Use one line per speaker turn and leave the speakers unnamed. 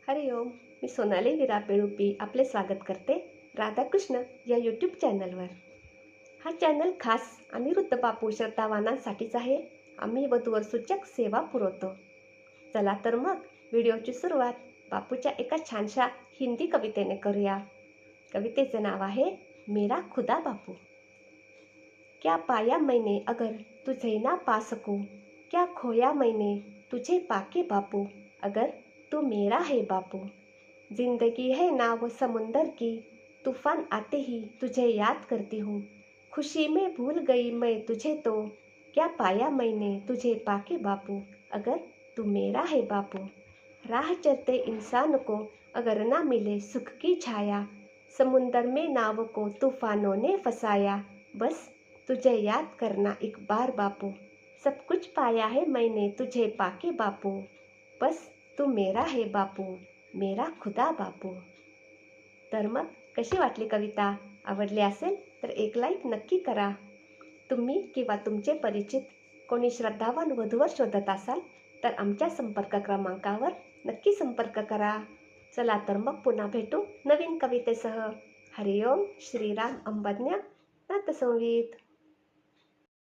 हरिओम. मी सोनाली विरा पेळुपी आपले स्वागत करते राधाकृष्ण या यूट्यूब चॅनलवर. हा चॅनल खास अनिरुद्ध बापू श्रद्धावानांसाठीच आहे. आम्ही वधूवर सूचक सेवा पुरवतो. चला तर मग व्हिडिओची सुरुवात बापूच्या एका छानशा हिंदी कवितेने करूया. कवितेचे नाव आहे मेरा खुदा बापू. क्या पाया मैंने अगर तुझे ना पा सकूं, क्या खोया मैंने तुझे पाके बापू, अगर तू मेरा है बापू. जिंदगी है नाव समुंदर की, तूफान आते ही तुझे याद करती हूँ. खुशी में भूल गई मैं तुझे तो, क्या पाया मैंने तुझे पाके बापू, अगर तू मेरा है बापू. राह चलते इंसान को अगर ना मिले सुख की छाया, समुंदर में नाव को तूफानों ने फंसाया. बस तुझे याद करना एक बार बापू, सब कुछ पाया है मैंने तुझे पाके बापू. बस तू मेरा है बापू, मेरा खुदा बापू. तर मग कशी वाटली कविता? आवडली असेल तर एक लाईक नक्की करा. तुम्ही किंवा तुमचे परिचित कोणी श्रद्धावान वधूवर शोधत असाल तर आमच्या संपर्क क्रमांकावर नक्की संपर्क करा. चला तर मग पुन्हा भेटू नवीन कवितेसह. हरिओम. श्रीराम अंबज्ञ नाथसंगीत.